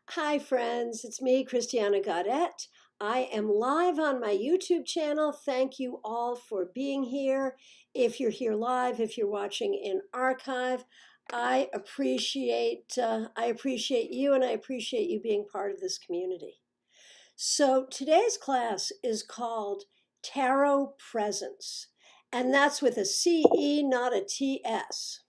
Hi, friends. It's me, Christiana Gaudet. I am live on my YouTube channel. Thank you all for being here. If you're here live, if you're watching in archive, I appreciate you, and I appreciate you being part of this community. So today's class is called Tarot Presence, and that's with a CE, not a TS.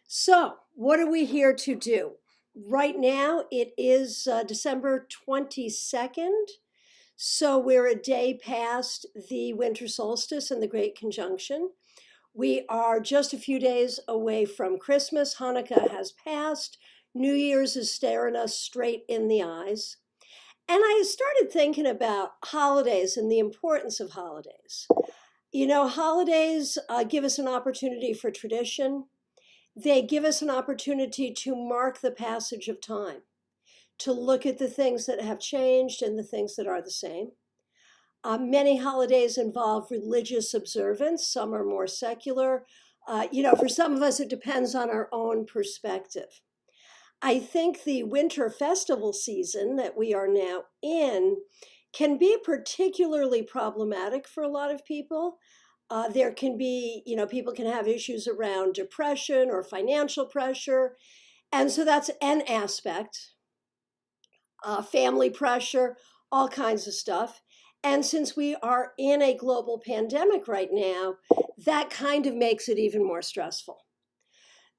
So, what are we here to do? Right now, it is December 22nd. So, we're a day past the winter solstice and the Great Conjunction. We are just a few days away from Christmas. Hanukkah has passed. New Year's is staring us straight in the eyes. And I started thinking about holidays and the importance of holidays. You know, holidays give us an opportunity for tradition. They give us an opportunity to mark the passage of time, to look at the things that have changed and the things that are the same. Many holidays involve religious observance. Some are more secular. For some of us, it depends on our own perspective. I think the winter festival season that we are now in can be particularly problematic for a lot of people. There can be, people can have issues around depression or financial pressure. And so that's an aspect, family pressure, all kinds of stuff. And since we are in a global pandemic right now, that kind of makes it even more stressful.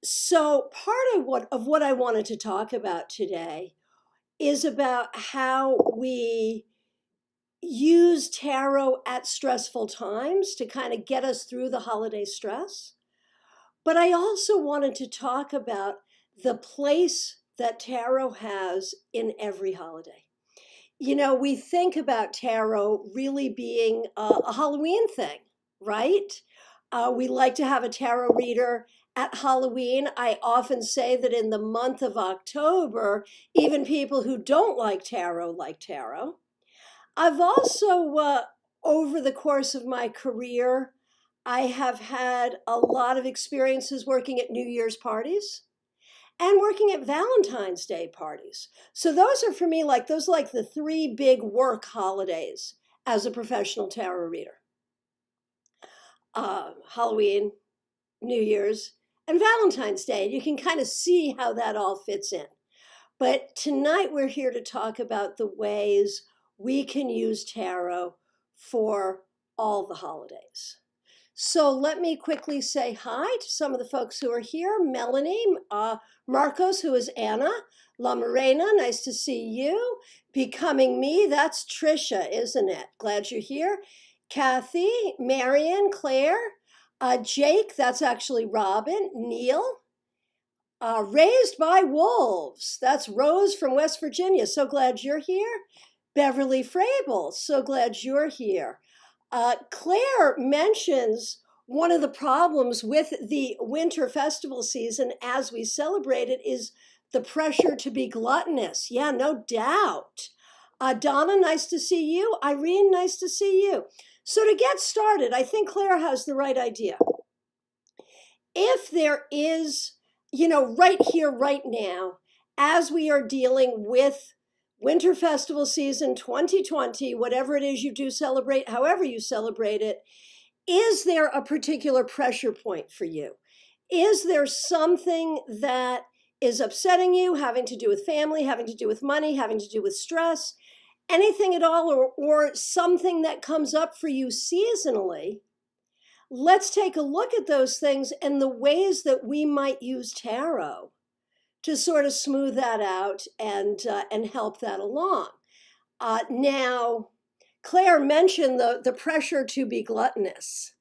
So part of what I wanted to talk about today is about how we use tarot at stressful times to kind of get us through the holiday stress. But I also wanted to talk about the place that tarot has in every holiday. You know, we think about tarot really being a Halloween thing, right? We like to have a tarot reader at Halloween. I often say that in the month of October, even people who don't like tarot like tarot. I've also, over the course of my career, I have had a lot of experiences working at New Year's parties and working at Valentine's Day parties. So those are for me those are like the three big work holidays as a professional tarot reader. Halloween, New Year's, and Valentine's Day. You can kind of see how that all fits in. But tonight we're here to talk about the ways we can use tarot for all the holidays. So let me quickly say hi to some of the folks who are here. Melanie, Marcos, who is Anna, La Morena, nice to see you. Becoming Me, that's Trisha, isn't it? Glad you're here. Kathy, Marion, Claire, Jake, that's actually Robin, Neil. Raised by Wolves, that's Rose from West Virginia. So glad you're here. Beverly Frable, so glad you're here. Claire mentions one of the problems with the winter festival season as we celebrate it is the pressure to be gluttonous. Yeah, no doubt. Donna, nice to see you. Irene, nice to see you. So to get started, I think Claire has the right idea. If there is, right here, right now, as we are dealing with Winter Festival season 2020, whatever it is you do celebrate, however you celebrate it, is there a particular pressure point for you? Is there something that is upsetting you, having to do with family, having to do with money, having to do with stress, anything at all, or something that comes up for you seasonally? Let's take a look at those things and the ways that we might use tarot to sort of smooth that out and help that along. Now, Claire mentioned the pressure to be gluttonous.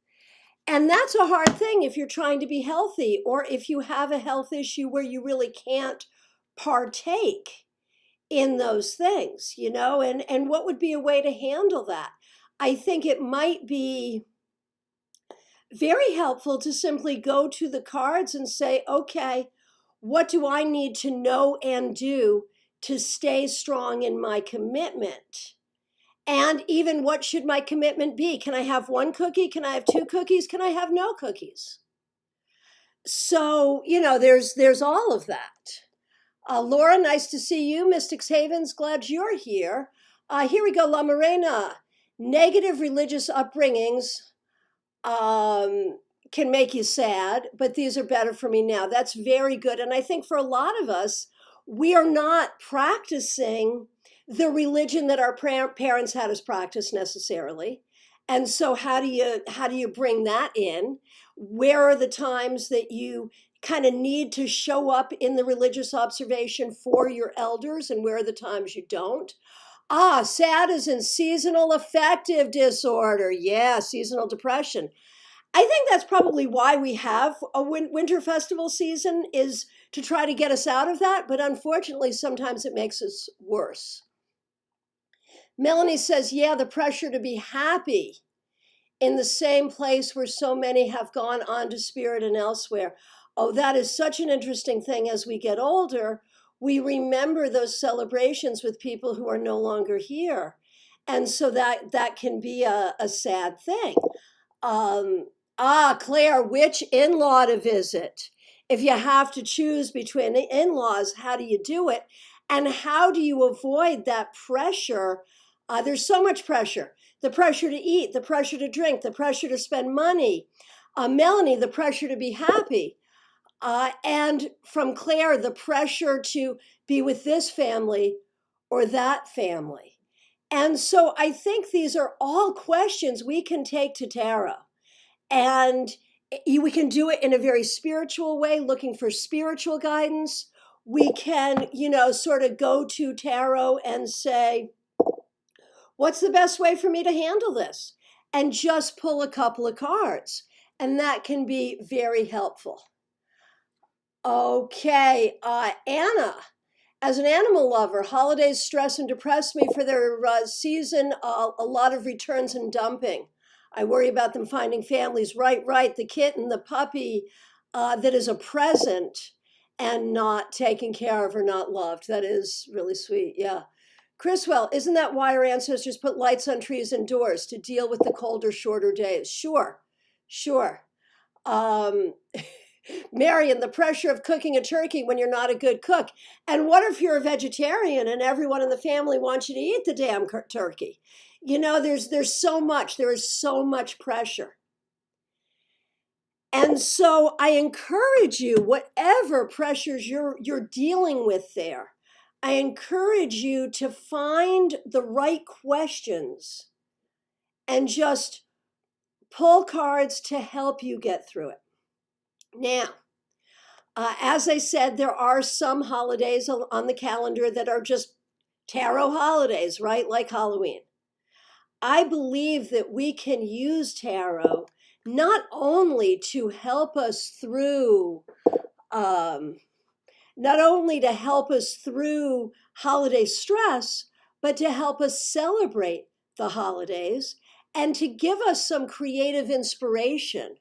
And that's a hard thing if you're trying to be healthy or if you have a health issue where you really can't partake in those things, and what would be a way to handle that? I think it might be very helpful to simply go to the cards and say, okay, what do I need to know and do to stay strong in my commitment? And even what should my commitment be? Can I have one cookie? Can I have two cookies? Can I have no cookies? So, there's all of that. Laura, nice to see you. Mystics Havens, glad you're here. Here we go, La Morena. Negative religious upbringings can make you sad, but these are better for me now. That's very good. And I think for a lot of us, we are not practicing the religion that our parents had us practice necessarily. And so how do you bring that in? Where are the times that you kind of need to show up in the religious observation for your elders, and where are the times you don't? Sad is in seasonal affective disorder. Yeah, seasonal depression. I think that's probably why we have a winter festival season, is to try to get us out of that. But unfortunately, sometimes it makes us worse. Melanie says, yeah, the pressure to be happy in the same place where so many have gone on to spirit and elsewhere. Oh, that is such an interesting thing. As we get older, we remember those celebrations with people who are no longer here. And so that can be a sad thing. Claire, which in-law to visit? If you have to choose between the in-laws, how do you do it? And how do you avoid that pressure? There's so much pressure. The pressure to eat, the pressure to drink, the pressure to spend money. Melanie, the pressure to be happy. And from Claire, the pressure to be with this family or that family. And so I think these are all questions we can take to tarot. And we can do it in a very spiritual way, looking for spiritual guidance. We can, sort of go to tarot and say, what's the best way for me to handle this? And just pull a couple of cards. And that can be very helpful. Okay, Anna, as an animal lover, holidays stress and depress me for their season, a lot of returns and dumping. I worry about them finding families. Right, the kitten, the puppy that is a present and not taken care of or not loved. That is really sweet, yeah. Chriswell, isn't that why our ancestors put lights on trees indoors, to deal with the colder, shorter days? Sure. Marion, the pressure of cooking a turkey when you're not a good cook. And what if you're a vegetarian and everyone in the family wants you to eat the damn turkey? There's so much, there is so much pressure. And so I encourage you, whatever pressures you're dealing with there, I encourage you to find the right questions and just pull cards to help you get through it. Now, as I said, there are some holidays on the calendar that are just tarot holidays, right? Like Halloween. I believe that we can use tarot not only to help us through holiday stress, but to help us celebrate the holidays and to give us some creative inspiration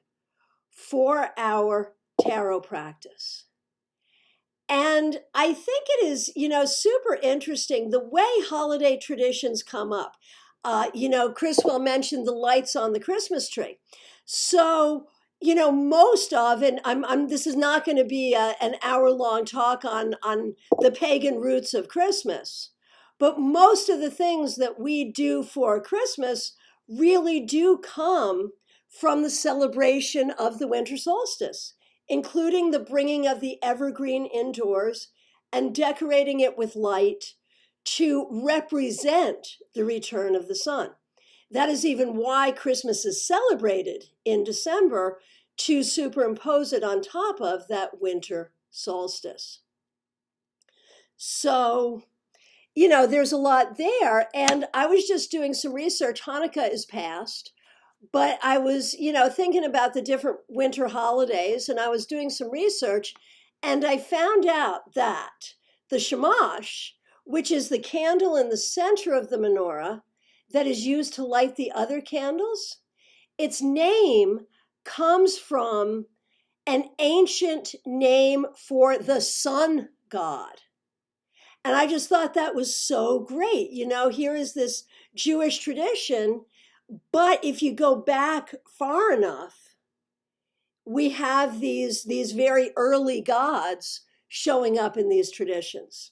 for our tarot practice. And I think it is, super interesting the way holiday traditions come up. Chriswell mentioned the lights on the Christmas tree. So, most of, and this is not going to be an hour-long talk on the pagan roots of Christmas, but most of the things that we do for Christmas really do come from the celebration of the winter solstice, including the bringing of the evergreen indoors and decorating it with light to represent the return of the sun. That is even why Christmas is celebrated in December, to superimpose it on top of that winter solstice. So, there's a lot there. And I was just doing some research. Hanukkah is past. But I was, thinking about the different winter holidays, and I was doing some research, and I found out that the shamash, which is the candle in the center of the menorah that is used to light the other candles, its name comes from an ancient name for the sun god. And I just thought that was so great. Here is this Jewish tradition. But if you go back far enough, we have these very early gods showing up in these traditions.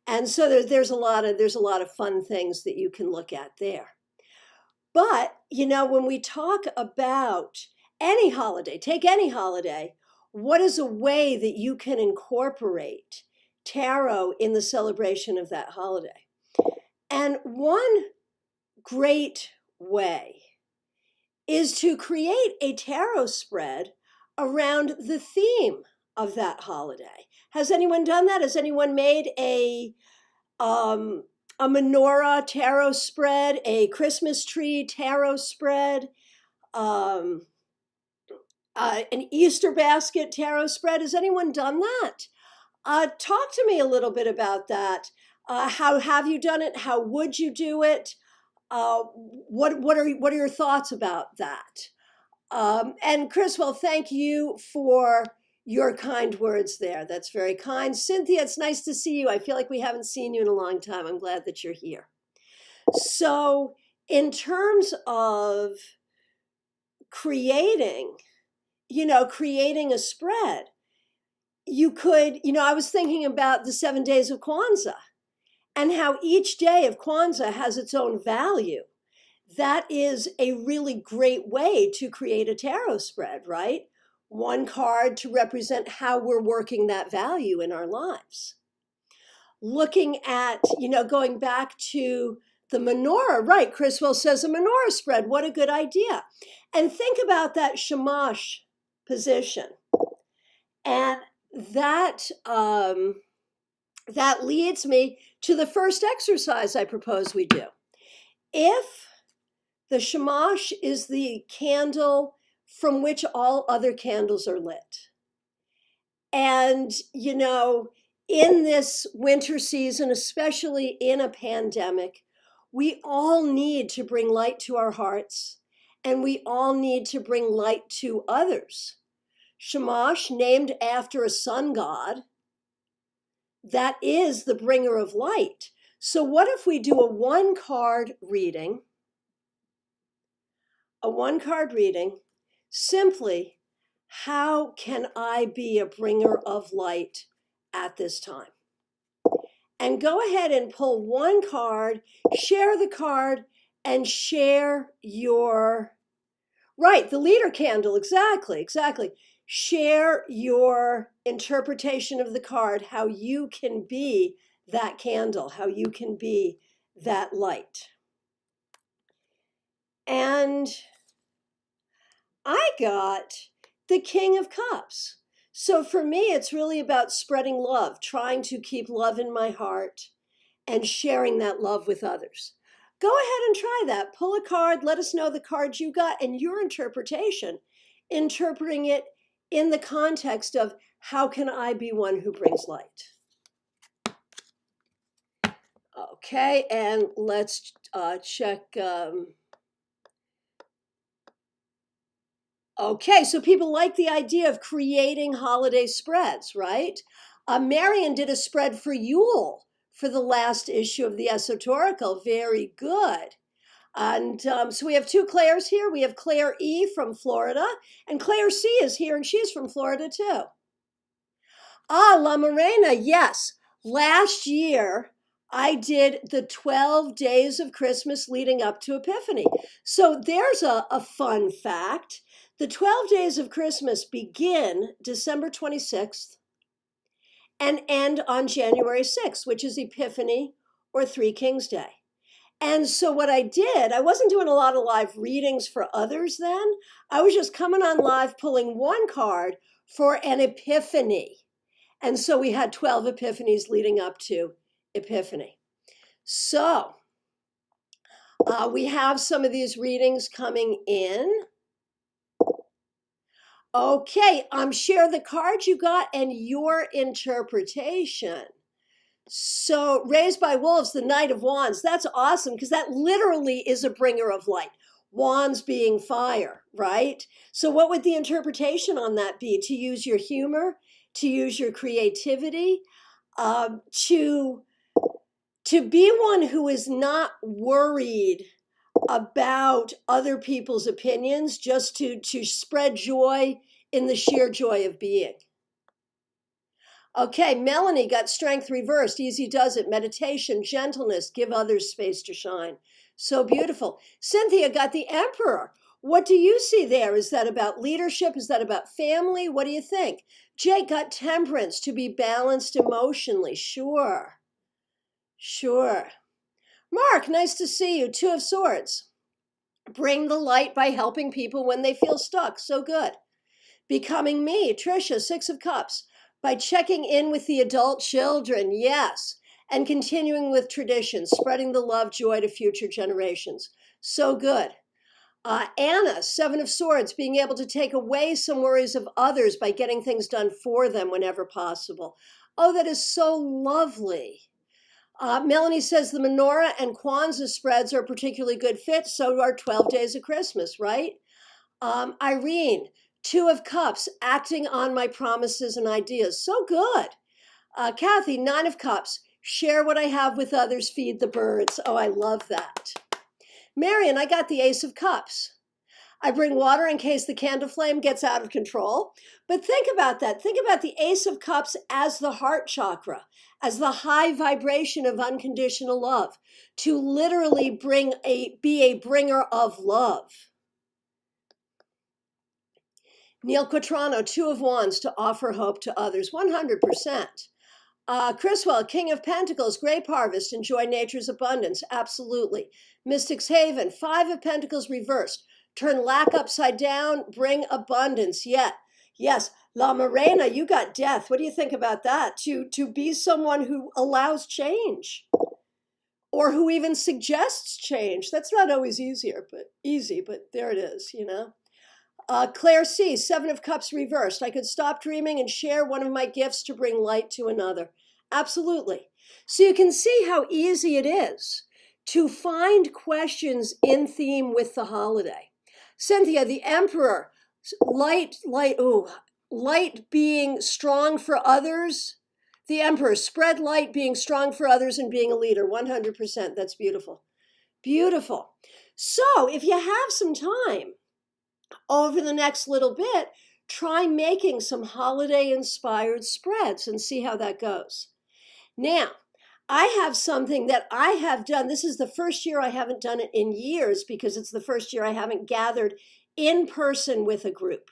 And so there's a lot of fun things that you can look at there. But, when we talk about any holiday, take any holiday, what is a way that you can incorporate tarot in the celebration of that holiday? And one great way is to create a tarot spread around the theme of that holiday. Has anyone done that? Has anyone made a menorah tarot spread, a Christmas tree tarot spread, an Easter basket tarot spread? Has anyone done that? Talk to me a little bit about that. How have you done it? How would you do it? What are your thoughts about that? And Chris, well, thank you for your kind words there. That's very kind. Cynthia, it's nice to see you. I feel like we haven't seen you in a long time. I'm glad that you're here. So in terms of creating a spread, you could, I was thinking about the 7 days of Kwanzaa and how each day of Kwanzaa has its own value. That is a really great way to create a tarot spread, right? One card to represent how we're working that value in our lives. Looking at, going back to the menorah, right? Chriswell says a menorah spread. What a good idea. And think about that shamash position. And that leads me to the first exercise I propose we do. If the shamash is the candle from which all other candles are lit. And, in this winter season, especially in a pandemic, we all need to bring light to our hearts, and we all need to bring light to others. Shamash, named after a sun god, that is the bringer of light. So what if we do a one-card reading? A one-card reading, simply, how can I be a bringer of light at this time? And go ahead and pull one card, share the card, and share your, right, the leader candle, exactly. Share your interpretation of the card, how you can be that candle, how you can be that light. And I got the King of Cups. So for me, it's really about spreading love, trying to keep love in my heart and sharing that love with others. Go ahead and try that. Pull a card, let us know the card you got and your interpretation, interpreting it in the context of how can I be one who brings light? Okay, and let's check. Okay, so people like the idea of creating holiday spreads, right? Marion did a spread for Yule for the last issue of the Esoterical. Very good. And so we have two Claires here. We have Claire E. from Florida, and Claire C. is here, and she's from Florida too. La Morena, yes. Last year, I did the 12 days of Christmas leading up to Epiphany. So there's a fun fact. The 12 days of Christmas begin December 26th and end on January 6th, which is Epiphany or Three Kings Day. And so what I did, I wasn't doing a lot of live readings for others then. I was just coming on live, pulling one card for an epiphany. And so we had 12 epiphanies leading up to Epiphany. So we have some of these readings coming in. Okay, share the card you got and your interpretation. So Raised by Wolves, the Knight of Wands, that's awesome because that literally is a bringer of light. Wands being fire, right? So what would the interpretation on that be? To use your humor, to use your creativity, to be one who is not worried about other people's opinions, just to spread joy in the sheer joy of being. Okay, Melanie got strength reversed. Easy does it. Meditation, gentleness, give others space to shine. So beautiful. Cynthia got the Emperor. What do you see there? Is that about leadership? Is that about family? What do you think? Jake got temperance, to be balanced emotionally. Sure. Sure. Mark, nice to see you. Two of Swords. Bring the light by helping people when they feel stuck. So good. Becoming me. Trisha, Six of Cups. By checking in with the adult children. Yes. And continuing with traditions, spreading the love, joy to future generations. So good. Anna, Seven of Swords, being able to take away some worries of others by getting things done for them whenever possible. Oh, that is so lovely. Melanie says the menorah and Kwanzaa spreads are a particularly good fit. So are 12 Days of Christmas, right? Irene, Two of Cups, acting on my promises and ideas. So good. Kathy, Nine of Cups, share what I have with others, feed the birds. Oh, I love that. Marion, I got the Ace of Cups. I bring water in case the candle flame gets out of control. But think about that. Think about the Ace of Cups as the heart chakra, as the high vibration of unconditional love, to literally be a bringer of love. Neil Quatrano, Two of Wands, to offer hope to others, 100%. Chriswell, King of Pentacles, grape harvest, enjoy nature's abundance, absolutely. Mystic's Haven, Five of Pentacles reversed, turn lack upside down, bring abundance. Yes, La Morena, you got death. What do you think about that? To be someone who allows change, or who even suggests change. That's not always easy, but there it is, you know. Claire C, Seven of Cups reversed. I could stop dreaming and share one of my gifts to bring light to another. Absolutely. So you can see how easy it is to find questions in theme with the holiday. Cynthia, the Emperor, light being strong for others. The Emperor, spread light, being strong for others and being a leader. 100%. That's beautiful. Beautiful. So if you have some time, over the next little bit, try making some holiday-inspired spreads and see how that goes. Now, I have something that I have done. This is the first year I haven't done it in years because it's the first year I haven't gathered in person with a group.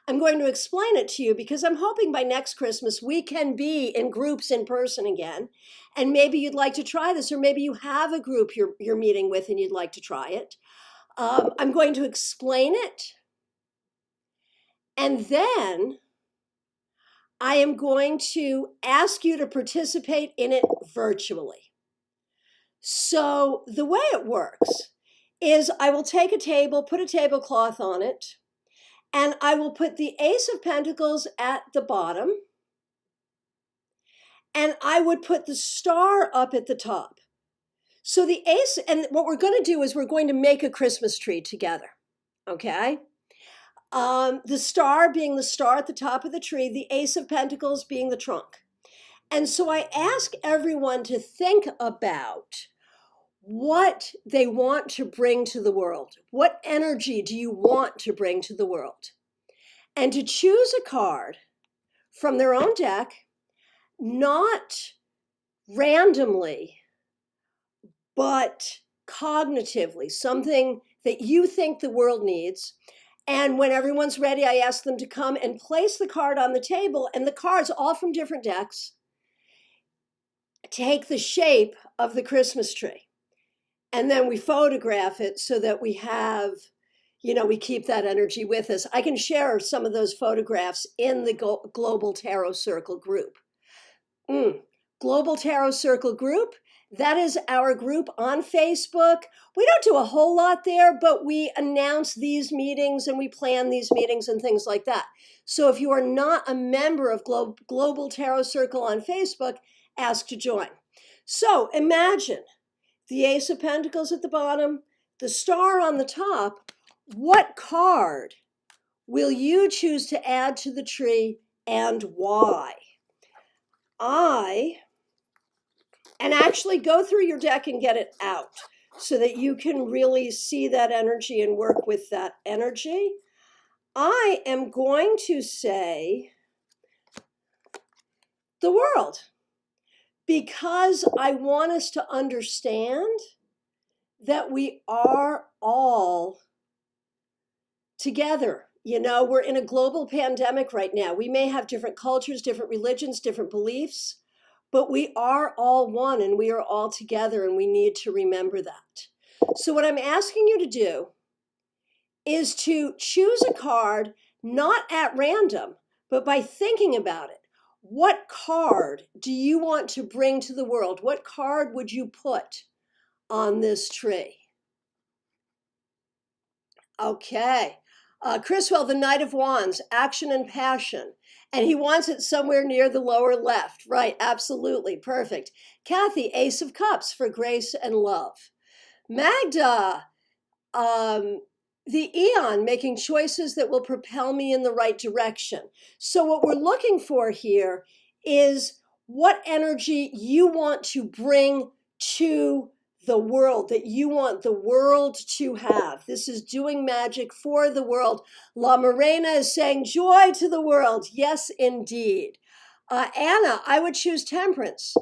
I'm going to explain it to you because I'm hoping by next Christmas we can be in groups in person again. And maybe you'd like to try this, or maybe you have a group you're meeting with and you'd like to try it. I'm going to explain it, and then I am going to ask you to participate in it virtually. So the way it works is I will take a table, put a tablecloth on it, and I will put the Ace of Pentacles at the bottom, and I would put the star up at the top. So the Ace, and what we're going to do is we're going to make a Christmas tree together, okay? The star being the star at the top of the tree, the Ace of Pentacles being the trunk. And so I ask everyone to think about what they want to bring to the world. What energy do you want to bring to the world? And to choose a card from their own deck, not randomly, but cognitively, something that you think the world needs. And when everyone's ready, I ask them to come and place the card on the table, and the cards, all from different decks, take the shape of the Christmas tree. And then we photograph it so that we have, we keep that energy with us. I can share some of those photographs in the Global Tarot Circle group. Global Tarot Circle group. That is our group on Facebook. We don't do a whole lot there, but we announce these meetings and we plan these meetings and things like that. So if you are not a member of Global Tarot Circle on Facebook, ask to join. So imagine the Ace of Pentacles at the bottom, the star on the top. What card will you choose to add to the tree and why? And actually go through your deck and get it out so that you can really see that energy and work with that energy. I am going to say the world, because I want us to understand that we are all together. You know, we're in a global pandemic right now. We may have different cultures, different religions, different beliefs, but we are all one and we are all together, and we need to remember that. So what I'm asking you to do is to choose a card, not at random, but by thinking about it. What card do you want to bring to the world? What card would you put on this tree? Okay. Chriswell, the Knight of Wands, action and passion. And he wants it somewhere near the lower left. Right, absolutely, perfect. Kathy, Ace of Cups for grace and love. Magda, the Eon, making choices that will propel me in the right direction. So what we're looking for here is what energy you want to bring to the world, that you want the world to have. This is doing magic for the world. La Morena is saying joy to the world. Yes, indeed. Anna, I would choose temperance.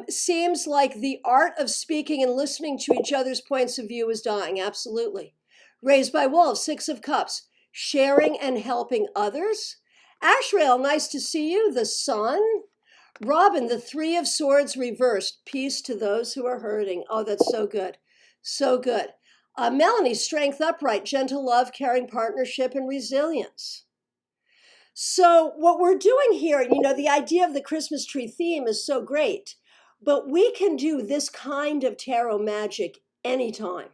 Seems like the art of speaking and listening to each other's points of view is dying. Absolutely. Raised by Wolves, Six of Cups, sharing and helping others. Ashrael, nice to see you. The Sun. Robin, the Three of Swords reversed. Peace to those who are hurting. Oh, that's so good. So good. Melanie, strength upright, gentle love, caring partnership, and resilience. So what we're doing here, you know, the idea of the Christmas tree theme is so great, but we can do this kind of tarot magic anytime.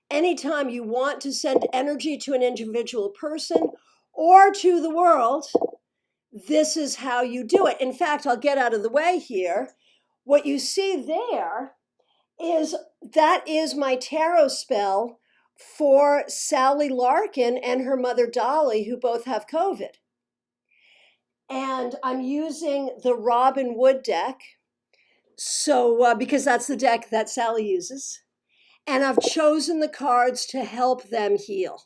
Anytime you want to send energy to an individual person or to the world, this is how you do it. In fact, I'll get out of the way here. What you see there is that is my tarot spell for Sally Larkin and her mother Dolly, who both have COVID. And I'm using the Robin Wood deck, so because that's the deck that Sally uses. And I've chosen the cards to help them heal.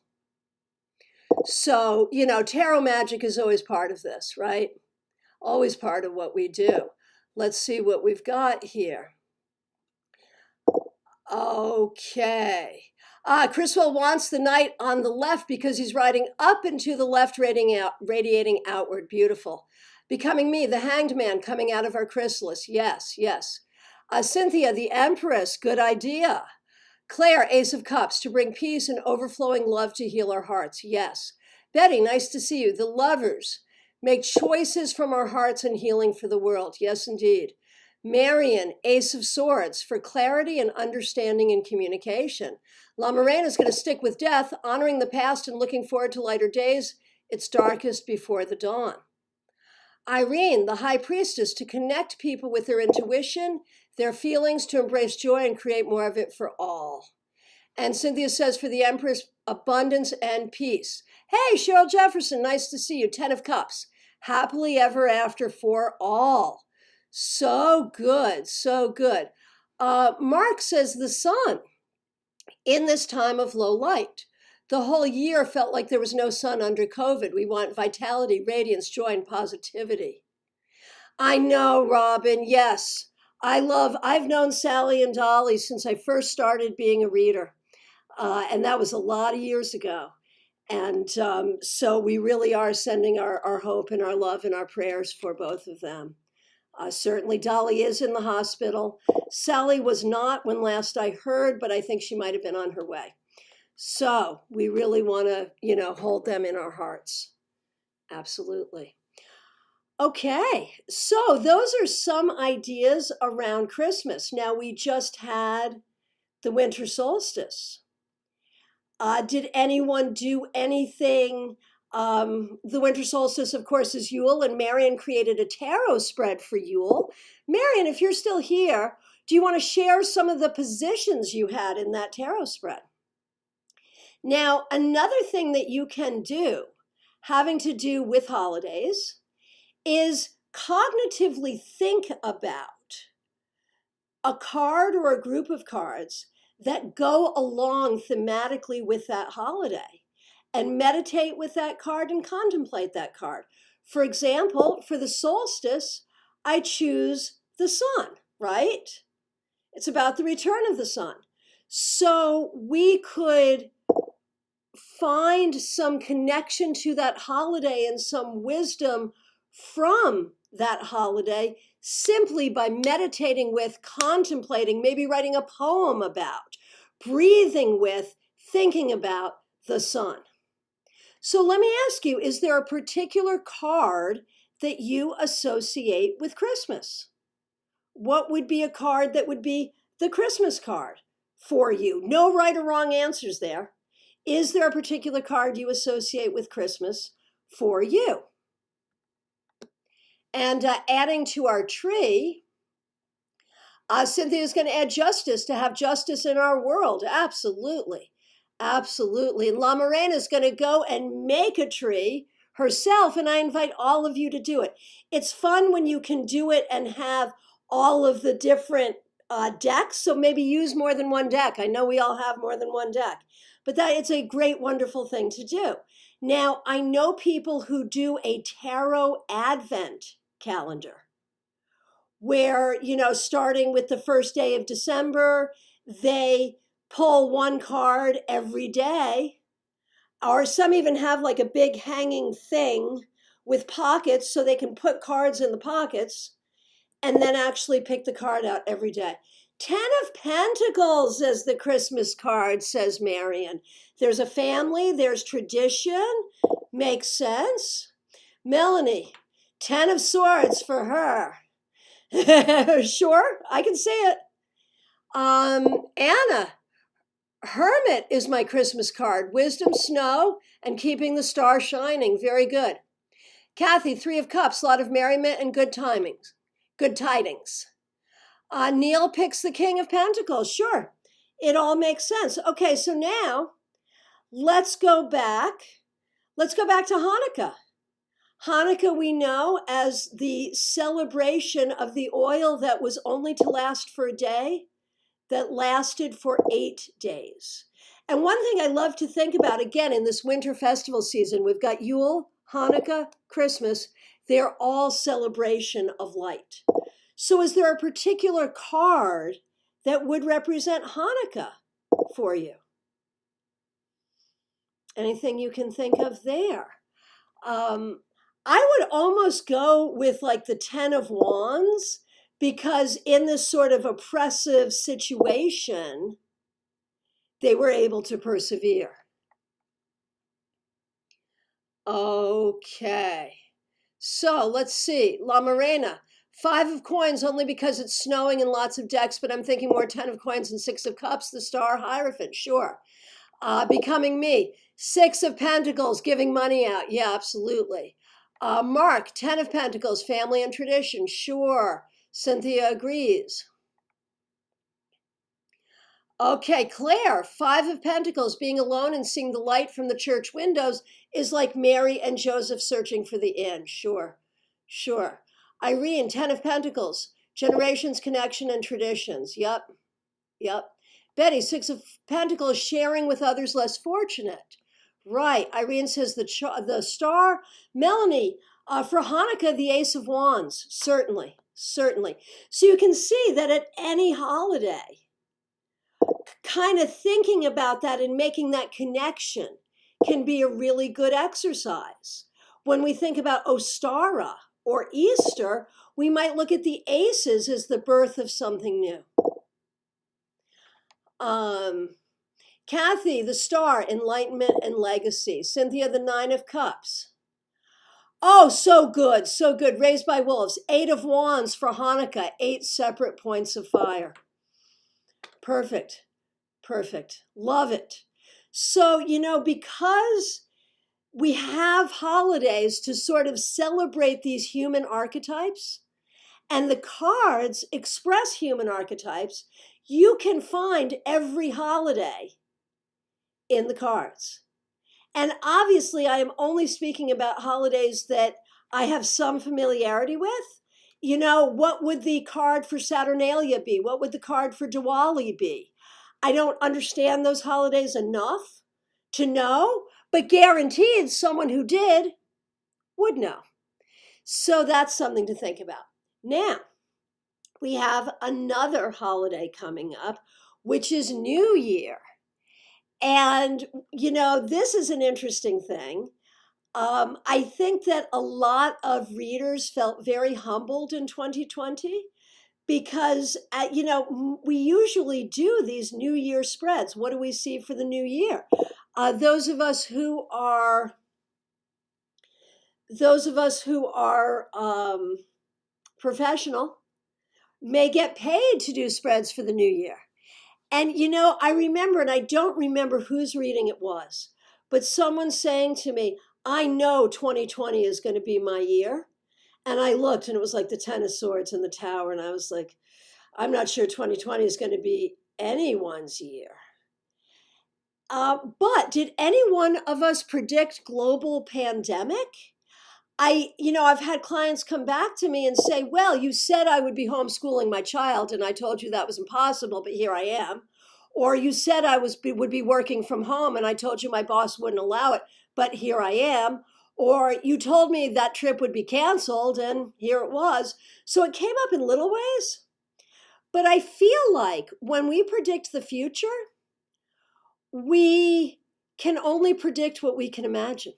So, you know, tarot magic is always part of this, right? Always part of what we do. Let's see what we've got here. Okay. Chriswell wants the Knight on the left because he's riding up and to the left, radiating outward. Beautiful. Becoming me, the Hanged Man coming out of our chrysalis. Yes, yes. Cynthia, the Empress. Good idea. Claire, Ace of Cups, to bring peace and overflowing love to heal our hearts. Yes. Betty, nice to see you. The Lovers, make choices from our hearts and healing for the world. Yes, indeed. Marion, Ace of Swords, for clarity and understanding and communication. La Morena is going to stick with death, honoring the past and looking forward to lighter days. It's darkest before the dawn. Irene, the High Priestess, to connect people with their intuition, their feelings, to embrace joy and create more of it for all. And Cynthia says for the Empress, abundance and peace. Hey, Cheryl Jefferson, nice to see you. 10 of Cups, happily ever after for all. So good, so good. Mark says the sun in this time of low light. The whole year felt like there was no sun under COVID. We want vitality, radiance, joy, and positivity. I know, Robin, yes. I've known Sally and Dolly since I first started being a reader. And that was a lot of years ago. And so we really are sending our hope and our love and our prayers for both of them. Certainly Dolly is in the hospital. Sally was not when last I heard, but I think she might have been on her way. So we really want to, you know, hold them in our hearts. Absolutely. Okay, so those are some ideas around Christmas. Now we just had the winter solstice. Did anyone do anything? The winter solstice, of course, is Yule, and Marion created a tarot spread for Yule. Marion, if you're still here, do you want to share some of the positions you had in that tarot spread? Now, another thing that you can do, having to do with holidays, is cognitively think about a card or a group of cards that go along thematically with that holiday, and meditate with that card and contemplate that card. For example, for the solstice, I choose the sun, right? It's about the return of the sun. So we could find some connection to that holiday and some wisdom from that holiday simply by meditating with, contemplating, maybe writing a poem about, breathing with, thinking about the sun. So let me ask you, is there a particular card that you associate with Christmas? What would be a card that would be the Christmas card for you? No right or wrong answers there. Is there a particular card you associate with Christmas for you? And adding to our tree, Cynthia's going to add justice, to have justice in our world. Absolutely. Absolutely. And La Morena is going to go and make a tree herself, and I invite all of you to do it. It's fun when you can do it and have all of the different decks, so maybe use more than one deck. I know we all have more than one deck, but that it's a great, wonderful thing to do. Now, I know people who do a tarot advent calendar where, starting with the first day of December, they pull one card every day, or some even have like a big hanging thing with pockets so they can put cards in the pockets and then actually pick the card out every day. 10 of Pentacles as the Christmas card, says Marion. There's a family, there's tradition, makes sense. Melanie, 10 of Swords for her. Sure, I can see it. Anna, Hermit is my Christmas card. Wisdom, snow, and keeping the star shining. Very good. Kathy, 3 of Cups, a lot of merriment and good timings. Good tidings. Neil picks the King of Pentacles. Sure, it all makes sense. Okay, so now let's go back. Let's go back to Hanukkah. Hanukkah we know as the celebration of the oil that was only to last for a day, that lasted for 8 days. And one thing I love to think about, again, in this winter festival season, we've got Yule, Hanukkah, Christmas. They're all celebration of light. So is there a particular card that would represent Hanukkah for you? Anything you can think of there? I would almost go with like the 10 of Wands, because in this sort of oppressive situation, they were able to persevere. Okay, so let's see. La Morena, 5 of Coins only because it's snowing and lots of decks, but I'm thinking more 10 of Coins and 6 of Cups, the Star Hierophant, sure. Becoming Me, 6 of Pentacles, giving money out, yeah, absolutely. Mark, 10 of Pentacles, family and tradition, sure. Cynthia agrees. Okay, Claire, 5 of Pentacles, being alone and seeing the light from the church windows is like Mary and Joseph searching for the inn. Sure, sure. Irene, 10 of Pentacles, generations, connection, and traditions. Yep, yep. Betty, 6 of Pentacles, sharing with others less fortunate. Right. Irene says the star. Melanie, for Hanukkah, the Ace of Wands. Certainly, certainly. So you can see that at any holiday, kind of thinking about that and making that connection can be a really good exercise. When we think about Ostara or Easter, we might look at the aces as the birth of something new. Kathy, the Star, enlightenment and legacy. Cynthia, the 9 of Cups. Oh, so good, so good. Raised by Wolves. 8 of Wands for Hanukkah. 8 separate points of fire. Perfect, perfect. Love it. So, because we have holidays to sort of celebrate these human archetypes, and the cards express human archetypes, you can find every holiday in the cards. And obviously, I am only speaking about holidays that I have some familiarity with. What would the card for Saturnalia be? What would the card for Diwali be? I don't understand those holidays enough to know, but guaranteed someone who did would know. So that's something to think about. Now, we have another holiday coming up, which is New Year. And, this is an interesting thing. I think that a lot of readers felt very humbled in 2020 because, we usually do these New Year spreads. What do we see for the new year? Those of us who are professional may get paid to do spreads for the new year. And, I remember, and I don't remember whose reading it was, but someone saying to me, I know 2020 is going to be my year. And I looked and it was like the Ten of Swords and the Tower. And I was like, I'm not sure 2020 is going to be anyone's year. But did any one of us predict global pandemic? I've had clients come back to me and say, well, you said I would be homeschooling my child and I told you that was impossible, but here I am. Or you said I would be working from home and I told you my boss wouldn't allow it, but here I am. Or you told me that trip would be canceled and here it was. So it came up in little ways. But I feel like when we predict the future, we can only predict what we can imagine,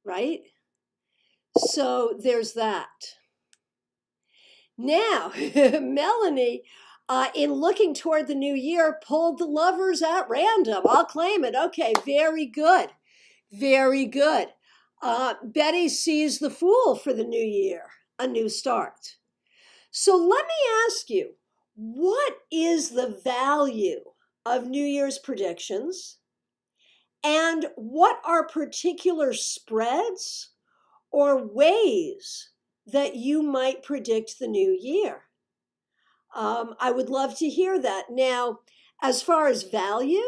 right? So there's that. Now, Melanie, in looking toward the new year, pulled the Lovers at random. I'll claim it. Okay, very good. Very good. Betty sees the Fool for the new year, a new start. So let me ask you, what is the value of New Year's predictions? And what are particular spreads or ways that you might predict the new year? I would love to hear that. Now, as far as value,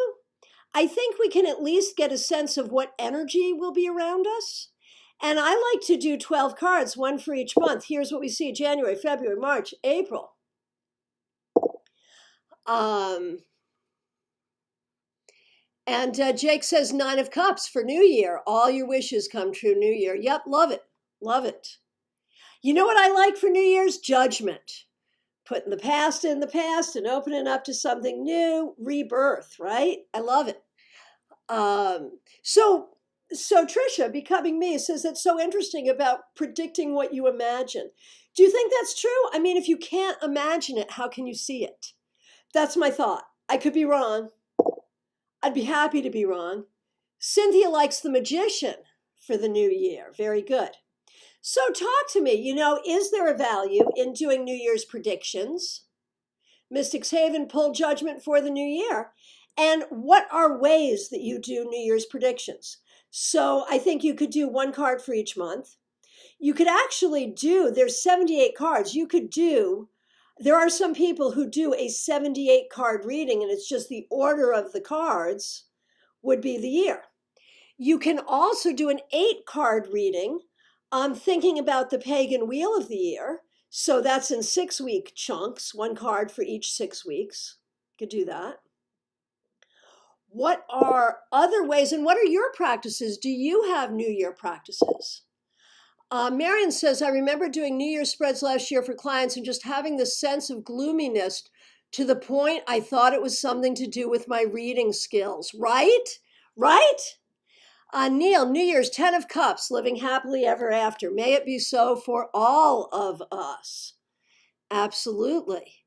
I think we can at least get a sense of what energy will be around us. And I like to do 12 cards, one for each month. Here's what we see: January, February, March, April. And Jake says 9 of Cups for New Year. All your wishes come true, New Year. Yep, love it. Love it. You know what I like for New Year's? Judgment. Putting the past in the past and opening up to something new, rebirth, right? I love it. So Trisha, Becoming Me, says it's so interesting about predicting what you imagine. Do you think that's true? I mean, if you can't imagine it, how can you see it? That's my thought. I could be wrong. I'd be happy to be wrong. Cynthia likes The Magician for the new year. Very good. So talk to me, is there a value in doing New Year's predictions? Mystics Haven pulled Judgment for the new year. And what are ways that you do New Year's predictions? So I think you could do 1 card for each month. You could actually there's 78 cards. There are some people who do a 78 card reading and it's just the order of the cards would be the year. You can also do an 8 card reading. Thinking about the pagan wheel of the year. So that's in 6-week chunks, 1 card for each 6 weeks. You could do that. What are other ways, and what are your practices? Do you have New Year practices? Marion says, I remember doing New Year spreads last year for clients and just having this sense of gloominess to the point I thought it was something to do with my reading skills. Right? Right? Neil, New Year's, 10 of Cups, living happily ever after. May it be so for all of us. Absolutely.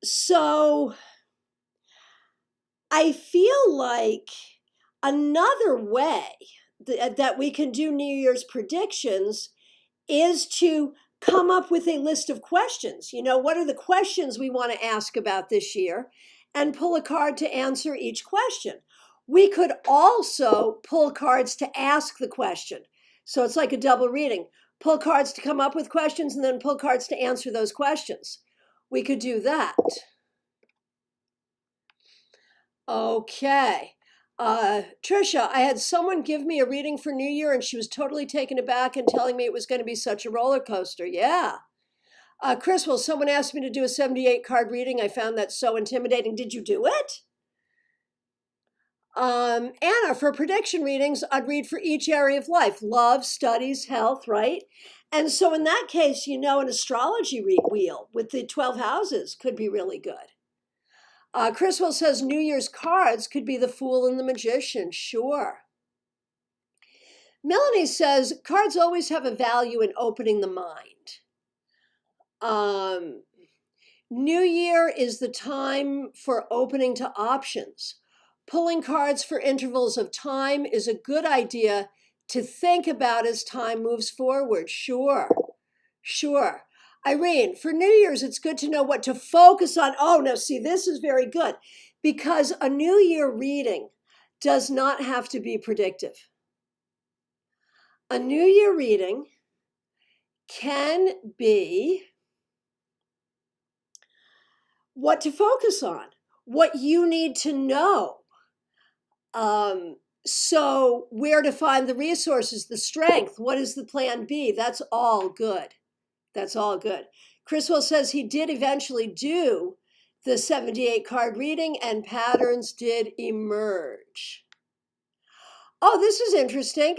So I feel like another way that we can do New Year's predictions is to come up with a list of questions. What are the questions we want to ask about this year? And pull a card to answer each question. We could also pull cards to ask the question. So it's like a double reading. Pull cards to come up with questions and then pull cards to answer those questions. We could do that. Okay. Trisha, I had someone give me a reading for New Year and she was totally taken aback and telling me it was going to be such a roller coaster. Yeah. Chris, well, someone asked me to do a 78 card reading. I found that so intimidating. Did you do it? Anna, for prediction readings, I'd read for each area of life: love, studies, health, right? And so in that case, an astrology wheel with the 12 houses could be really good. Chriswell says New Year's cards could be the Fool and the Magician. Sure. Melanie says cards always have a value in opening the mind. New Year is the time for opening to options. Pulling cards for intervals of time is a good idea to think about as time moves forward. Sure. Irene, for New Year's, it's good to know what to focus on. Oh, no, see, this is very good because a New Year reading does not have to be predictive. A New Year reading can be what to focus on, what you need to know. So where to find the resources, the strength, what is the plan B? That's all good. Chriswell says he did eventually do the 78 card reading and patterns did emerge. Oh, this is interesting.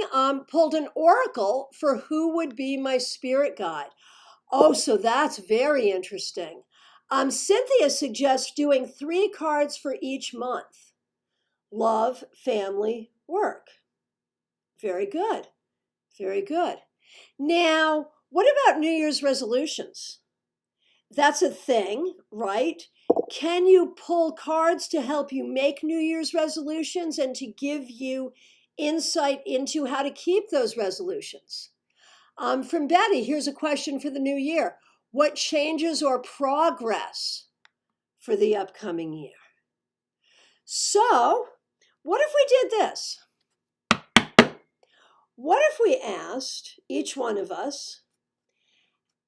Pulled an oracle for who would be my spirit guide. Oh, so that's very interesting. Cynthia suggests doing 3 cards for each month. Love, family, work. Very good. Now, what about New Year's resolutions? That's a thing, right? Can you pull cards to help you make New Year's resolutions and to give you insight into how to keep those resolutions? From Betty, here's a question for the new year. What changes or progress for the upcoming year? So, what if we did this? What if we asked each one of us,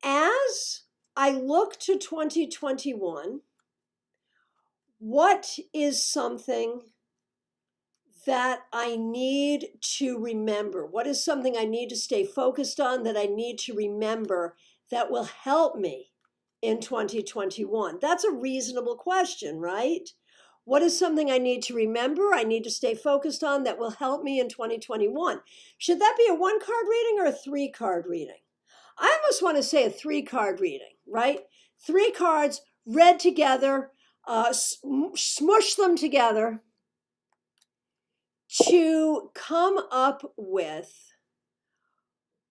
as I look to 2021, what is something that I need to remember? What is something I need to stay focused on that I need to remember that will help me in 2021? That's a reasonable question, right? What is something I need to remember, I need to stay focused on that will help me in 2021? Should that be a 1-card reading or a 3-card reading? I almost want to say a 3-card reading, right? 3 cards read together, smush them together to come up with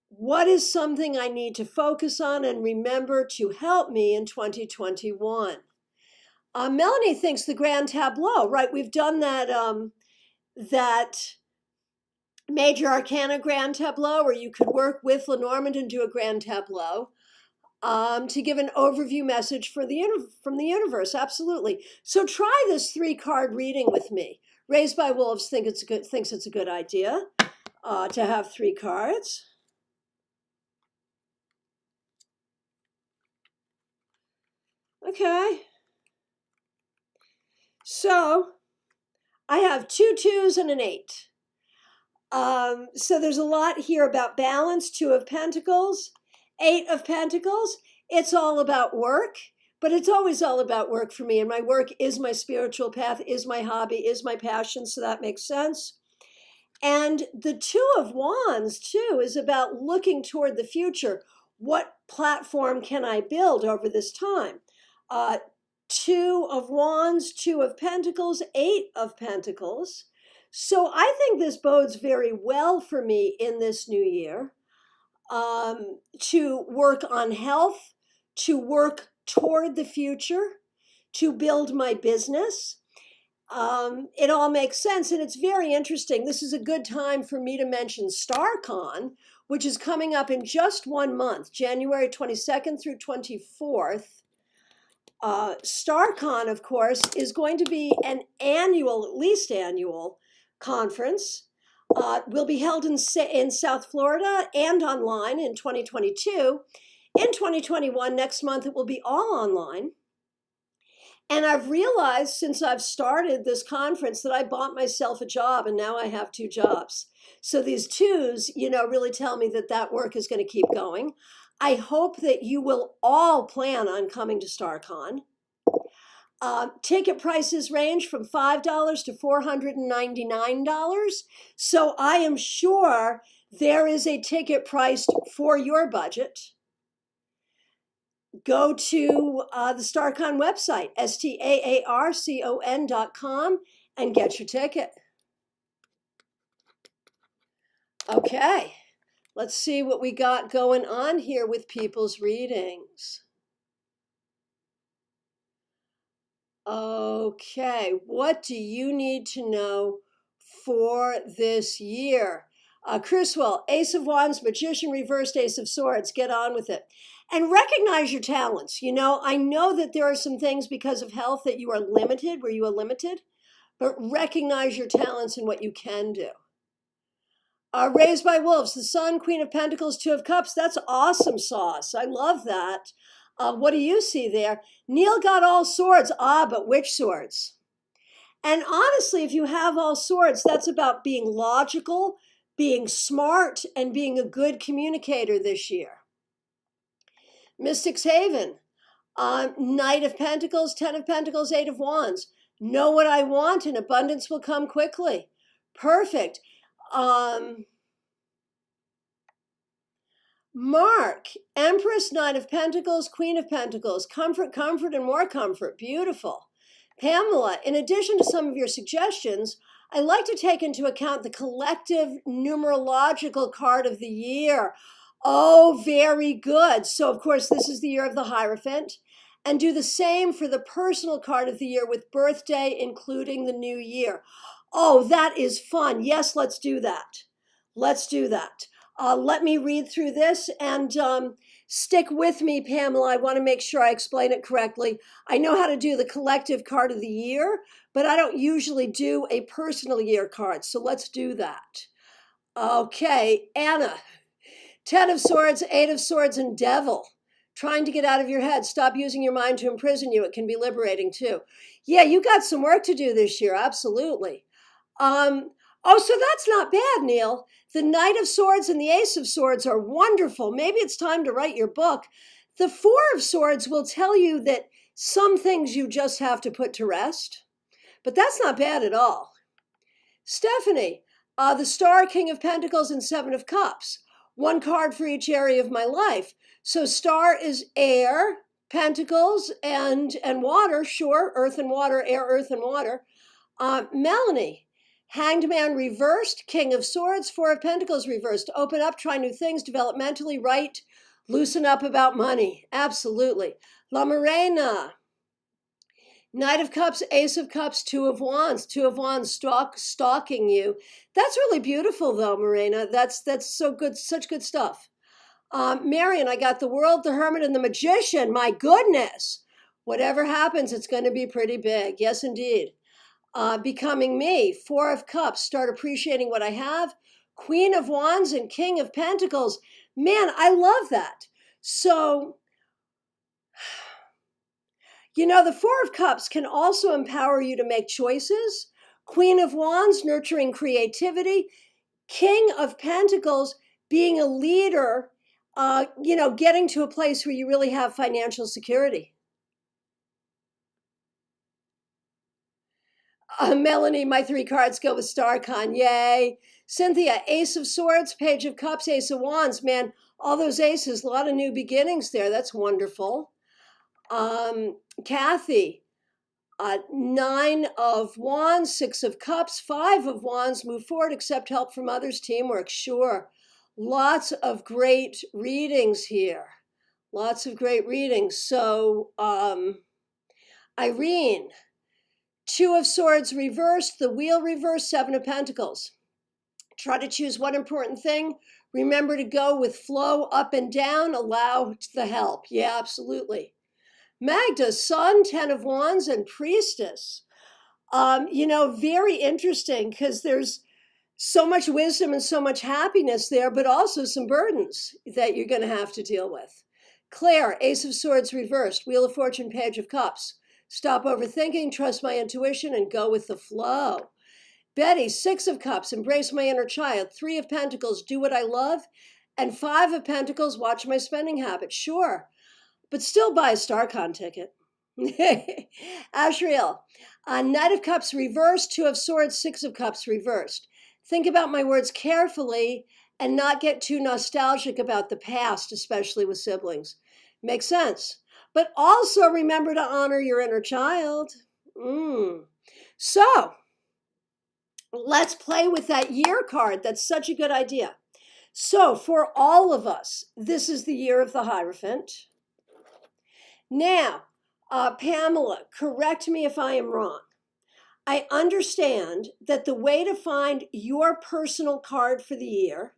what is something I need to focus on and remember to help me in 2021. Melanie thinks the grand tableau, right? We've done that major arcana grand tableau, where you could work with Lenormand and do a grand tableau to give an overview message from the universe. Absolutely. So try this 3-card reading with me. Raised by Wolves thinks it's a good idea to have 3 cards. Okay. So I have 2 2s and an 8. So there's a lot here about balance. 2 of Pentacles, 8 of Pentacles. It's all about work, but it's always all about work for me. And my work is my spiritual path, is my hobby, is my passion. So that makes sense. And the 2 of Wands, too, is about looking toward the future. What platform can I build over this time? 2 of Wands, 2 of Pentacles, 8 of Pentacles. So I think this bodes very well for me in this new year to work on health, to work toward the future, to build my business. It all makes sense, and it's very interesting. This is a good time for me to mention StarCon, which is coming up in just 1 month, January 22nd through 24th. StarCon, of course, is going to be an annual, at least annual, conference. Will be held in South Florida and online in 2022. In 2021, next month, it will be all online. And I've realized since I've started this conference that I bought myself a job, and now I have 2 jobs. So these 2s, really tell me that work is going to keep going. I hope that you will all plan on coming to StarCon. Ticket prices range from $5 to $499. So I am sure There is a ticket priced for your budget. Go to the StarCon website, STAARCON.com, and get your ticket. Okay, let's see what we got going on here with people's readings. Okay, what do you need to know for this year? Criswell, Ace of Wands, Magician, reversed Ace of Swords. Get on with it. And recognize your talents. You know, I know that there are some things because of health that you are limited, where you are limited, but recognize your talents and what you can do. Raised by Wolves, the Sun, Queen of Pentacles, Two of Cups. That's awesome sauce. I love that. What do you see there? Neil got all swords. But which swords? And honestly, if you have all swords, that's about being logical, being smart, and being a good communicator this year. Mystics Haven, Knight of Pentacles, Ten of Pentacles, Eight of Wands. Know what I want and abundance will come quickly. Perfect. Mark, Empress, Knight of Pentacles, Queen of Pentacles. Comfort, comfort, and more comfort. Beautiful. Pamela, in addition to some of your suggestions, I like to take into account the collective numerological card of the year. Oh, very good. So, of course, this is the year of the Hierophant. And do the same for the personal card of the year with birthday, including the new year. Oh, that is fun. Yes, let's do that. Let's do that. Let me read through this and stick with me, Pamela. I want to make sure I explain it correctly. I know how to do the collective card of the year, but I don't usually do a personal year card. So let's do that. Okay, Anna. Ten of Swords, Eight of Swords, and Devil. Trying to get out of your head. Stop using your mind to imprison you. It can be liberating too. Yeah, you got some work to do this year. Absolutely. Oh, so that's not bad, Neil. The Knight of Swords and the Ace of Swords are wonderful. Maybe it's time to write your book. The Four of Swords will tell you that some things you just have to put to rest, but that's not bad at all. Stephanie, the Star, King of Pentacles, and Seven of Cups. One card for each area of my life. So Star is air, Pentacles, and water. Sure, earth and water, air, earth, and water. Melanie, Hanged Man reversed, King of Swords, Four of Pentacles reversed. Open up, try new things, developmentally, right, loosen up about money. Absolutely. La Morena, Knight of Cups, Ace of Cups, Two of Wands stalking you. That's really beautiful, though, Morena. That's so good, such good stuff. Marion, I got the World, the Hermit, and the Magician. My goodness. Whatever happens, it's going to be pretty big. Yes, indeed. Becoming me, Four of Cups, start appreciating what I have. Queen of Wands and King of Pentacles. Man, I love that. So, you know, the Four of Cups can also empower you to make choices. Queen of Wands, nurturing creativity. King of Pentacles, being a leader, getting to a place where you really have financial security. Melanie, my three cards go with StarCon. Yay. Cynthia, Ace of Swords, Page of Cups, Ace of Wands. Man, all those aces, a lot of new beginnings there. That's wonderful. Kathy, Nine of Wands, Six of Cups, Five of Wands. Move forward, accept help from others, teamwork. Sure. Lots of great readings here. Lots of great readings. So, Irene, Two of Swords reversed, the Wheel reversed, Seven of Pentacles. Try to choose one important thing. Remember to go with flow up and down. Allow the help. Yeah, absolutely. Magda, Sun, Ten of Wands, and Priestess. Very interesting because there's so much wisdom and so much happiness there, but also some burdens that you're going to have to deal with. Claire, Ace of Swords reversed, Wheel of Fortune, Page of Cups. Stop overthinking, trust my intuition, and go with the flow. Betty, Six of Cups, embrace my inner child. Three of Pentacles, do what I love. And Five of Pentacles, watch my spending habits. Sure, but still buy a StarCon ticket. Ashriel, Knight of Cups reversed, Two of Swords, Six of Cups reversed. Think about my words carefully and not get too nostalgic about the past, especially with siblings. Makes sense. But also remember to honor your inner child. So let's play with that year card. That's such a good idea. So for all of us, this is the year of the Hierophant. Now, Pamela, correct me if I am wrong. I understand that the way to find your personal card for the year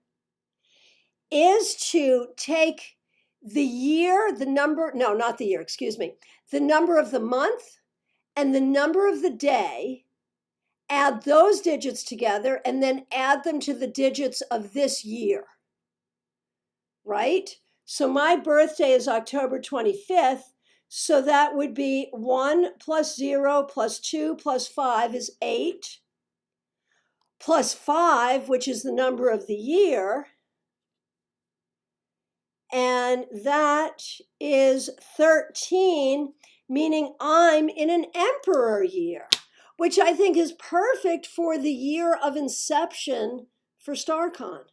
is to take the year, the number, no, not the year, excuse me, the number of the month and the number of the day, add those digits together, and then add them to the digits of this year, right? So my birthday is October 25th. So that would be 1 plus 0 plus 2 plus 5 is 8, plus 5, which is the number of the year, and that is 13, meaning I'm in an emperor year, which I think is perfect for the year of inception for StarCon.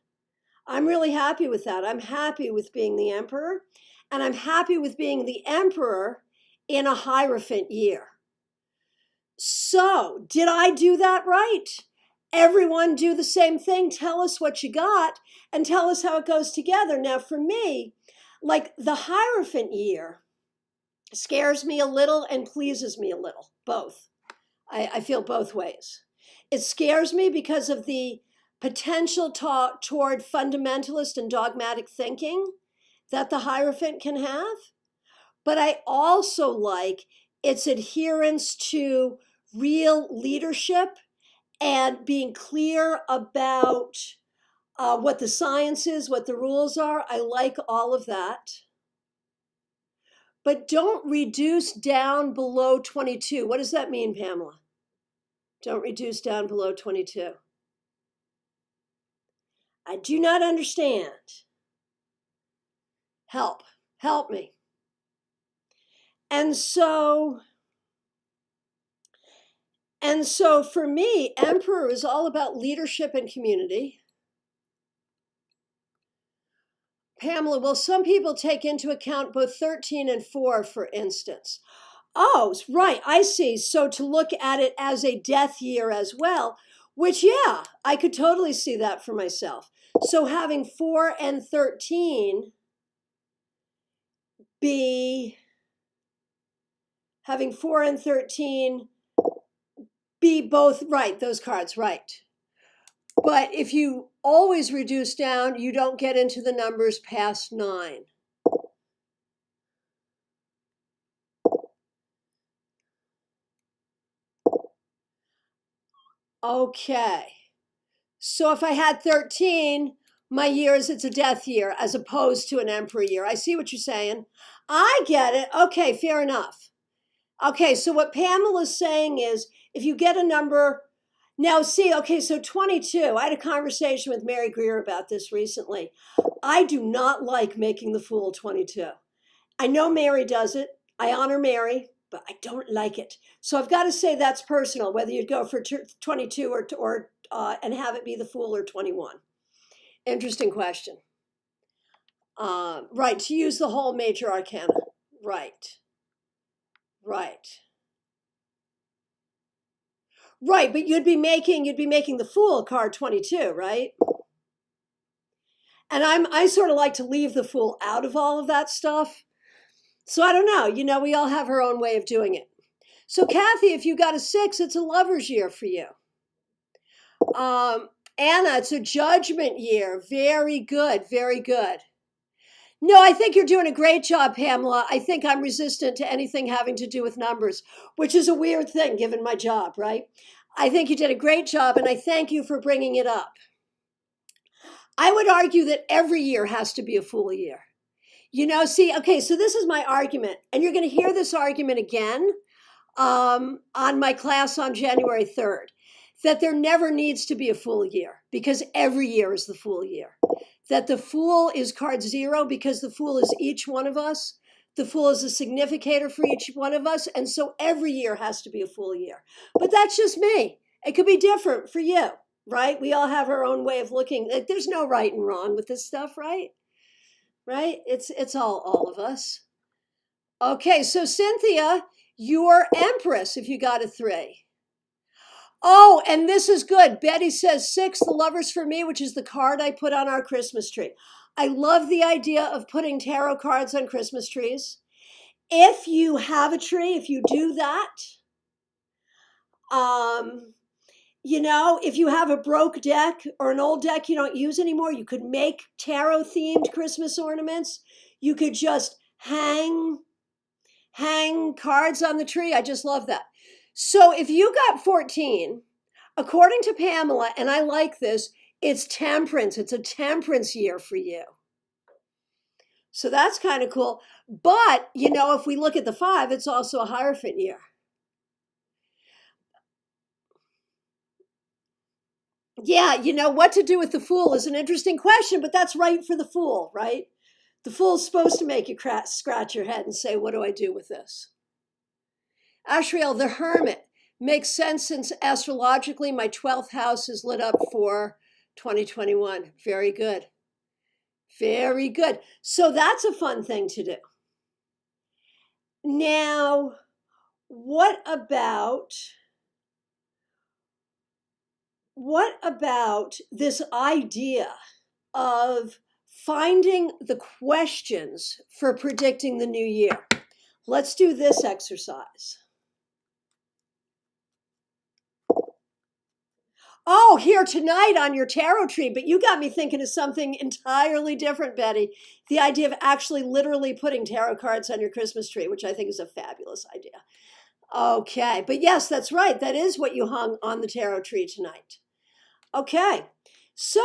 I'm really happy with that. I'm happy with being the emperor. And I'm happy with being the emperor in a Hierophant year. So, did I do that right? Everyone do the same thing. Tell us what you got and tell us how it goes together. Now, for me, like the Hierophant year scares me a little and pleases me a little, both. I feel both ways. It scares me because of the potential toward fundamentalist and dogmatic thinking that the Hierophant can have. But I also like its adherence to real leadership and being clear about what the science is, what the rules are. I like all of that. But don't reduce down below 22. What does that mean, Pamela? Don't reduce down below 22. I do not understand. Help me. And so for me, Emperor is all about leadership and community. Pamela, will some people take into account both 13 and 4, for instance? Oh, right, I see. So to look at it as a death year as well, which, yeah, I could totally see that for myself. So having 4 and 13 be both, right, those cards, right. But if you always reduce down, you don't get into the numbers past 9. Okay. So if I had 13, my years, it's a death year as opposed to an emperor year. I see what you're saying. I get it. Okay, fair enough. Okay, so what Pamela's saying is if you get a number, now see, okay, so 22, I had a conversation with Mary Greer about this recently. I do not like making the fool 22. I know Mary does it. I honor Mary, but I don't like it. So I've got to say that's personal, whether you go for 22 or and have it be the fool or 21. Interesting question. Right, to use the whole major arcana. Right. Right, but you'd be making the fool card 22, right? And I sort of like to leave the fool out of all of that stuff. So I don't know, we all have our own way of doing it. So Kathy, if you got a 6, it's a lover's year for you. Anna, it's a judgment year. Very good, very good. No, I think you're doing a great job, Pamela. I think I'm resistant to anything having to do with numbers, which is a weird thing given my job, right? I think you did a great job, and I thank you for bringing it up. I would argue that every year has to be a fool year. See, okay, so this is my argument, and you're going to hear this argument again on my class on January 3rd, that there never needs to be a fool year because every year is the fool year. That the fool is card 0 because the fool is each one of us. The fool is a significator for each one of us. And so every year has to be a fool year. But that's just me. It could be different for you. right? We all have our own way of looking. Like, there's no right and wrong with this stuff, right? Right? It's all of us. Okay, so Cynthia, you're Empress if you got a 3. Oh, and this is good. Betty says 6, the lovers for me, which is the card I put on our Christmas tree. I love the idea of putting tarot cards on Christmas trees. If you have a tree, if you do that, if you have a broke deck or an old deck you don't use anymore, you could make tarot themed Christmas ornaments. You could just hang cards on the tree. I just love that. So if you got 14, according to Pamela, and I like this, it's temperance. It's a temperance year for you. So that's kind of cool. But, if we look at the 5, it's also a Hierophant year. Yeah, what to do with the Fool is an interesting question, but that's right for the Fool, right? The Fool's supposed to make you scratch your head and say, what do I do with this? Ashriel, the Hermit. Makes sense since astrologically my 12th house is lit up for 2021. Very good. Very good. So that's a fun thing to do. Now, what about this idea of finding the questions for predicting the new year? Let's do this exercise. Oh, here tonight on your tarot tree, but you got me thinking of something entirely different, Betty. The idea of actually literally putting tarot cards on your Christmas tree, which I think is a fabulous idea. Okay, but yes, that's right. That is what you hung on the tarot tree tonight. Okay, so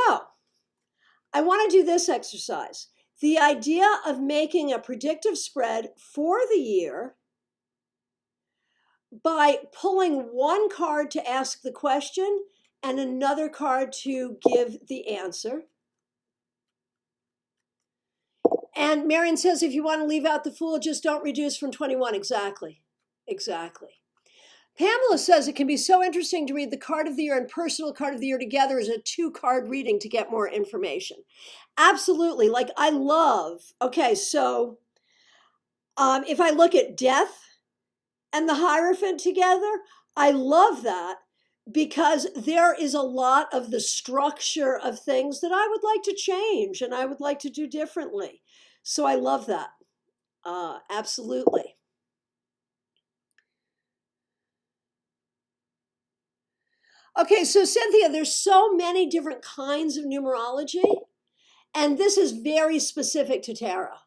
I want to do this exercise. The idea of making a predictive spread for the year by pulling one card to ask the question and another card to give the answer. And Marion says, if you want to leave out the Fool, just don't reduce from 21. Exactly. Pamela says it can be so interesting to read the card of the year and personal card of the year together as a 2-card reading to get more information. Absolutely. Like, I love, okay, so if I look at Death and the Hierophant together, I love that, because there is a lot of the structure of things that I would like to change and I would like to do differently. So I love that. Absolutely. Okay, so Cynthia, there's so many different kinds of numerology, and this is very specific to tarot.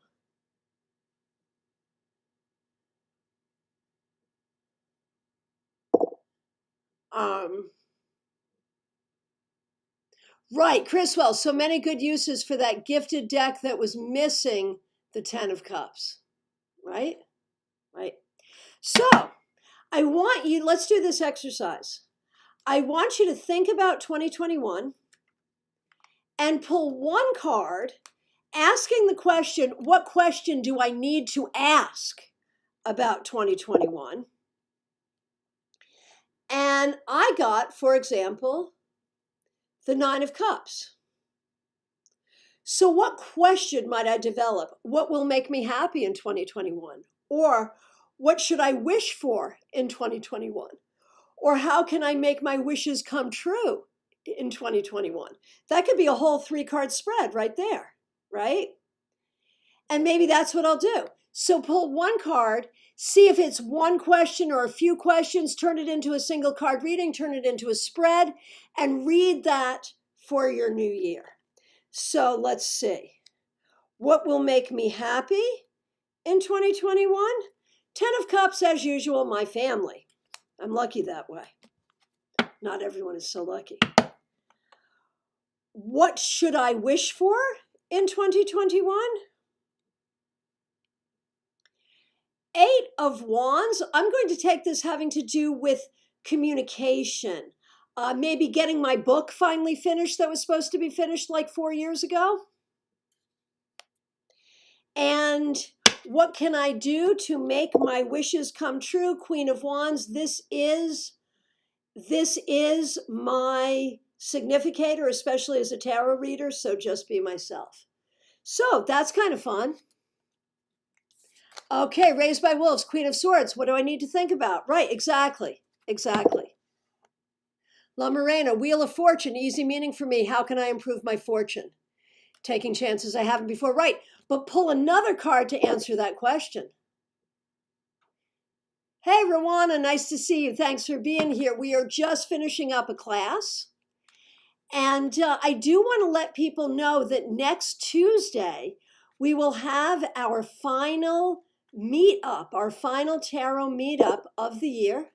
Right, Chriswell, so many good uses for that gifted deck that was missing the 10 of Cups, right? So I want you, let's do this exercise. I want you to think about 2021 and pull one card asking the question, what question do I need to ask about 2021? And I got, for example, the 9 of Cups. So what question might I develop? What will make me happy in 2021? Or what should I wish for in 2021? Or how can I make my wishes come true in 2021? That could be a whole 3-card spread right there, right? And maybe that's what I'll do. So pull one card, see if it's one question or a few questions, turn it into a single card reading, turn it into a spread, and read that for your new year. So let's see. What will make me happy in 2021? 10 of Cups, as usual, my family. I'm lucky that way. Not everyone is so lucky. What should I wish for in 2021? 8 of Wands. I'm going to take this having to do with communication. Maybe getting my book finally finished that was supposed to be finished like 4 years ago. And what can I do to make my wishes come true? Queen of Wands, this is my significator, especially as a tarot reader, so just be myself. So that's kind of fun. Okay, Raised by Wolves, Queen of Swords. What do I need to think about? Right, exactly. La Morena, Wheel of Fortune, easy meaning for me. How can I improve my fortune? Taking chances I haven't before. Right, but pull another card to answer that question. Hey, Rowana, nice to see you. Thanks for being here. We are just finishing up a class. And I do want to let people know that next Tuesday, we will have our final meetup, our final tarot meetup of the year.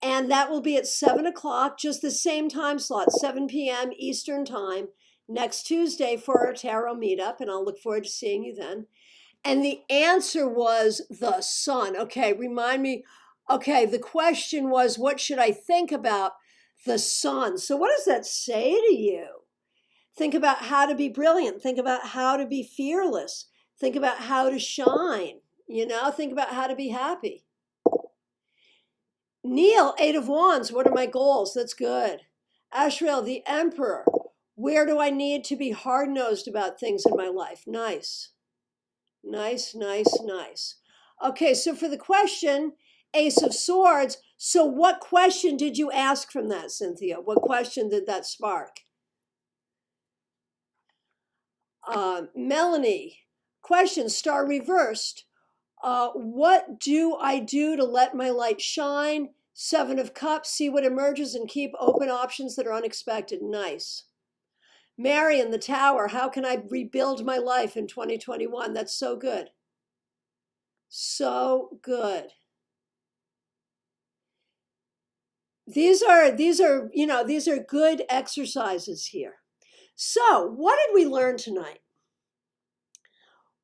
And that will be at 7 o'clock, just the same time slot, 7 p.m. Eastern Time, next Tuesday for our tarot meetup. And I'll look forward to seeing you then. And the answer was the sun. Okay, remind me. Okay, the question was, what should I think about the sun? So what does that say to you? Think about how to be brilliant. Think about how to be fearless. Think about how to shine. Think about how to be happy. Neil, 8 of Wands, what are my goals? That's good. Ashrael, the Emperor, where do I need to be hard-nosed about things in my life? Nice. Okay, so for the question, Ace of Swords, so what question did you ask from that, Cynthia? What question did that spark? Melanie, question, star reversed. What do I do to let my light shine? 7 of Cups, see what emerges and keep open options that are unexpected. Nice. Marion, the Tower, how can I rebuild my life in 2021? That's so good. So good. These are good exercises here. So, what did we learn tonight?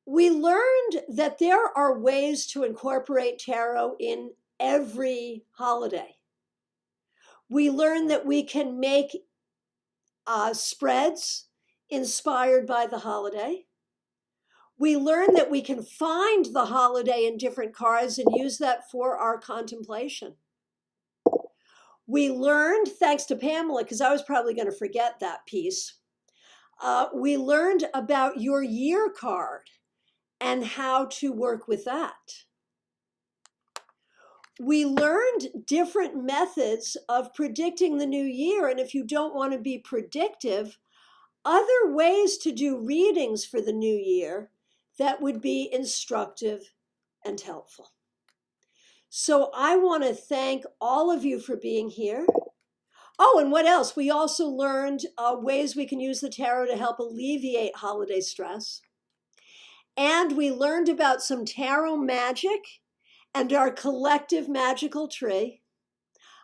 We learned that there are ways to incorporate tarot in every holiday. We learned that we can make spreads inspired by the holiday. We learned that we can find the holiday in different cards and use that for our contemplation. We learned, thanks to Pamela, because I was probably going to forget that piece, we learned about your year card and how to work with that. We learned different methods of predicting the new year, and if you don't want to be predictive, other ways to do readings for the new year that would be instructive and helpful. So I want to thank all of you for being here. Oh, and what else? We also learned ways we can use the tarot to help alleviate holiday stress. And we learned about some tarot magic and our collective magical tree.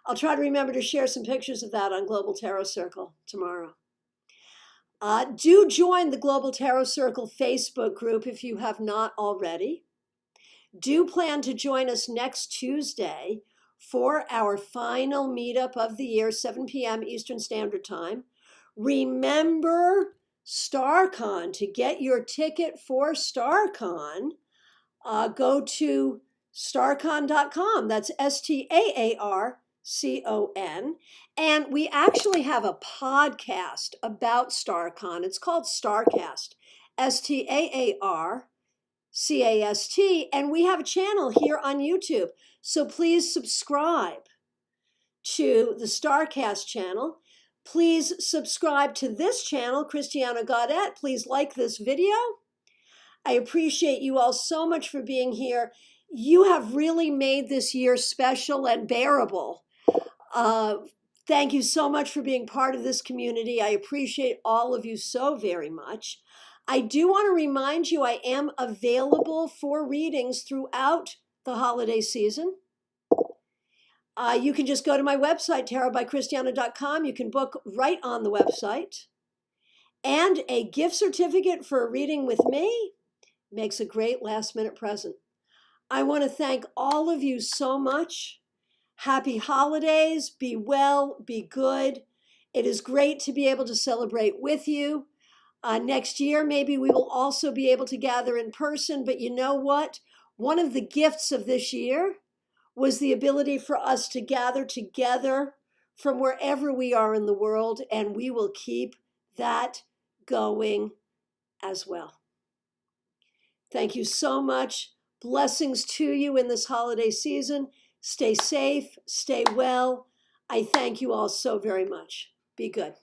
I'll try to remember to share some pictures of that on Global Tarot Circle tomorrow. Do join the Global Tarot Circle Facebook group if you have not already. Do plan to join us next Tuesday for our final meetup of the year, 7 p.m. Eastern Standard Time. Remember StarCon. To get your ticket for StarCon, go to starcon.com. That's STAARCON. And we actually have a podcast about StarCon. It's called StarCast, STAARCAST. And we have a channel here on YouTube. So please subscribe to the StarCast channel. Please subscribe to this channel, Christiana Gaudet. Please like this video. I appreciate you all so much for being here. You have really made this year special and bearable. Thank you so much for being part of this community. I appreciate all of you so very much. I do want to remind you I am available for readings throughout the holiday season. You can just go to my website, tarotbychristiana.com. You can book right on the website. And a gift certificate for a reading with me makes a great last-minute present. I want to thank all of you so much. Happy holidays. Be well. Be good. It is great to be able to celebrate with you. Next year, maybe we will also be able to gather in person. But you know what? One of the gifts of this year was the ability for us to gather together from wherever we are in the world, and we will keep that going as well. Thank you so much. Blessings to you in this holiday season. Stay safe, stay well. I thank you all so very much. Be good.